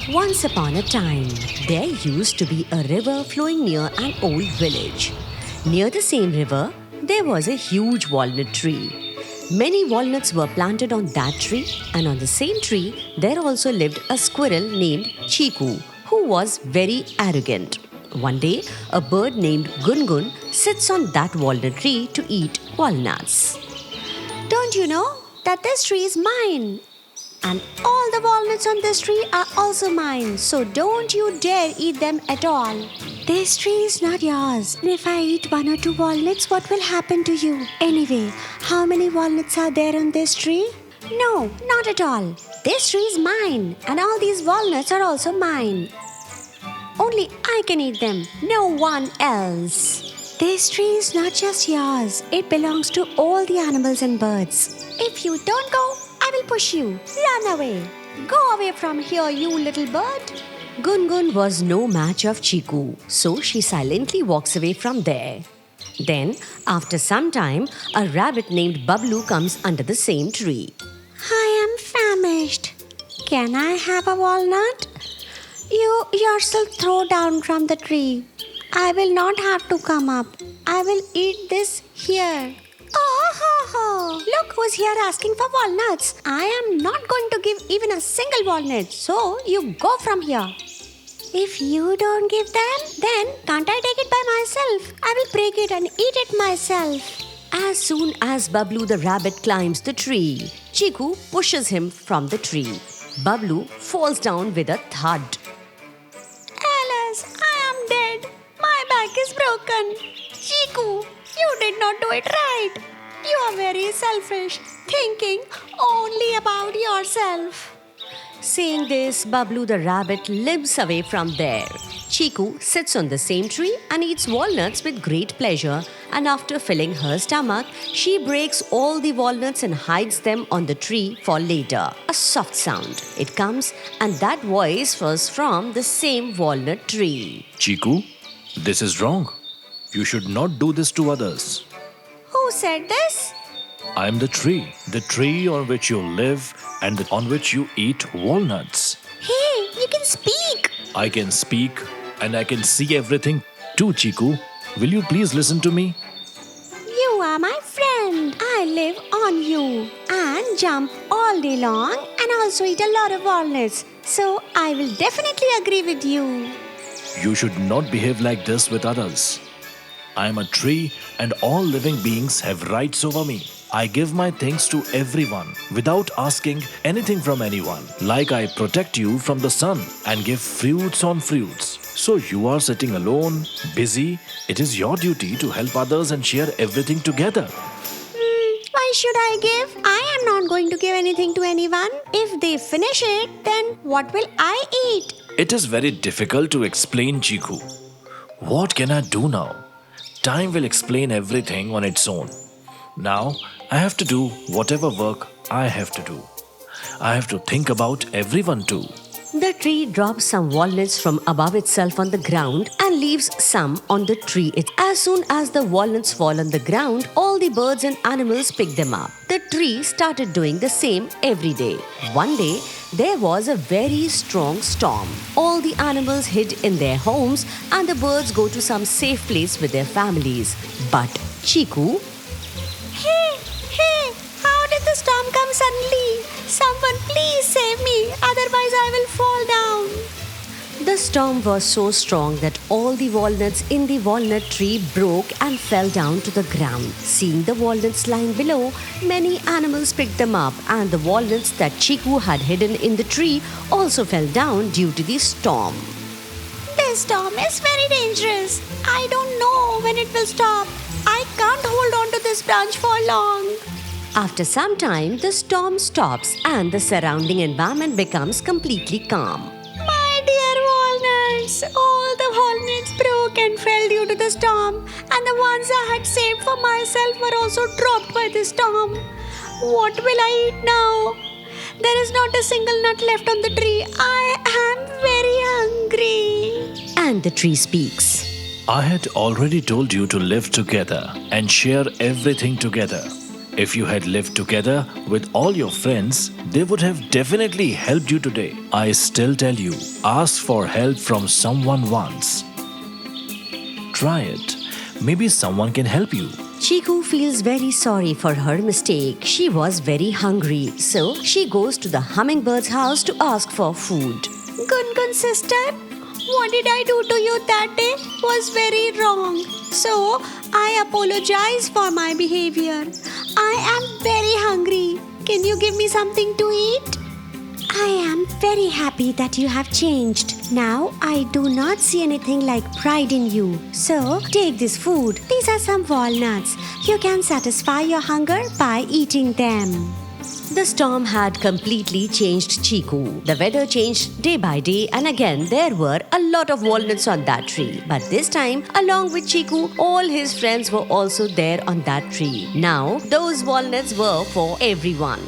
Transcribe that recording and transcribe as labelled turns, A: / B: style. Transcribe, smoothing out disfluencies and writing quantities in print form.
A: Once upon a time, there used to be a river flowing near an old village. Near the same river, there was a huge walnut tree. Many walnuts were planted on that tree, and on the same tree, there also lived a squirrel named Chiku, who was very arrogant. One day, a bird named Gungun sits on that walnut tree to eat walnuts. Don't you know that this tree is mine? And all the walnuts on this tree are also mine, so don't you dare eat them at all. This tree is not yours. And if I eat one or two walnuts, what will happen to you? Anyway, how many walnuts are there on this tree? No, not at all. This tree is mine, and all these walnuts are also mine. Only I can eat them, no one else. This tree is not just yours. It belongs to all the animals and birds. If you don't go, I will push you. Run away. Go away from here, you little bird. Gungun was no match of Chiku, so she silently walks away from there. Then, after some time, a rabbit named Bablu comes under the same tree. I am famished. Can I have a walnut? You yourself throw down from the tree. I will not have to come up. I will eat this here. Oh, ho, ho. Look who's here asking for walnuts. I am not going to give even a single walnut, so you go from here. If you don't give them, then can't I take it by myself? I will break it and eat it myself. As soon as Bablu the rabbit climbs the tree, Chiku pushes him from the tree. Bablu falls down with a thud. Alice, I am dead. My back is broken. Chiku, you did not do it right. You are very selfish, thinking only about yourself. Saying this, Bablu the rabbit limps away from there. Chiku sits on the same tree and eats walnuts with great pleasure, and after filling her stomach, she breaks all the walnuts and hides them on the tree for later. A soft sound. It comes, and that voice was from the same walnut tree.
B: Chiku, this is wrong. You should not do this to others.
A: Who said this?
B: I am the tree on which you live and on which you eat walnuts.
A: Hey, you can speak.
B: I can speak and I can see everything too, Chiku. Will you please listen to me?
A: You are my friend. I live on you and jump all day long and also eat a lot of walnuts. So I will definitely agree with you.
B: You should not behave like this with others. I am a tree and all living beings have rights over me. I give my thanks to everyone without asking anything from anyone. Like I protect you from the sun and give fruits on fruits. So you are sitting alone, busy. It is your duty to help others and share everything together.
A: Why should I give? I am not going to give anything to anyone. If they finish it, then what will I eat?
B: It is very difficult to explain, Chiku. What can I do now? Time will explain everything on its own. Now, I have to do whatever work I have to do. I have to think about everyone too.
A: The tree drops some walnuts from above itself on the ground and leaves some on the tree. As soon as the walnuts fall on the ground, all the birds and animals pick them up. The tree started doing the same every day. One day, there was a very strong storm. All the animals hid in their homes and the birds go to some safe place with their families. But Chiku... Hey, how did the storm come suddenly? Someone please save me, otherwise I will fall down. The storm was so strong that all the walnuts in the walnut tree broke and fell down to the ground. Seeing the walnuts lying below, many animals picked them up, and the walnuts that Chiku had hidden in the tree also fell down due to the storm. This storm is very dangerous. I don't know when it will stop. I can't hold on to this branch for long. After some time, the storm stops and the surrounding environment becomes completely calm. My dear walnuts, all the walnuts broke and fell due to the storm, and the ones I had saved for myself were also dropped by the storm. What will I eat now? There is not a single nut left on the tree. I am very hungry. And the tree speaks.
B: I had already told you to live together and share everything together. If you had lived together with all your friends, they would have definitely helped you today. I still tell you, ask for help from someone once. Try it. Maybe someone can help you.
A: Chiku feels very sorry for her mistake. She was very hungry, so she goes to the hummingbird's house to ask for food.
C: Gungun sister, what did I do to you that day was very wrong. So I apologize for my behavior. I am very hungry. Can you give me something to eat?
A: I am very happy that you have changed. Now I do not see anything like pride in you. So take this food. These are some walnuts. You can satisfy your hunger by eating them. The storm had completely changed Chiku. The weather changed day by day, and again there were a lot of walnuts on that tree. But this time, along with Chiku, all his friends were also there on that tree. Now, those walnuts were for everyone.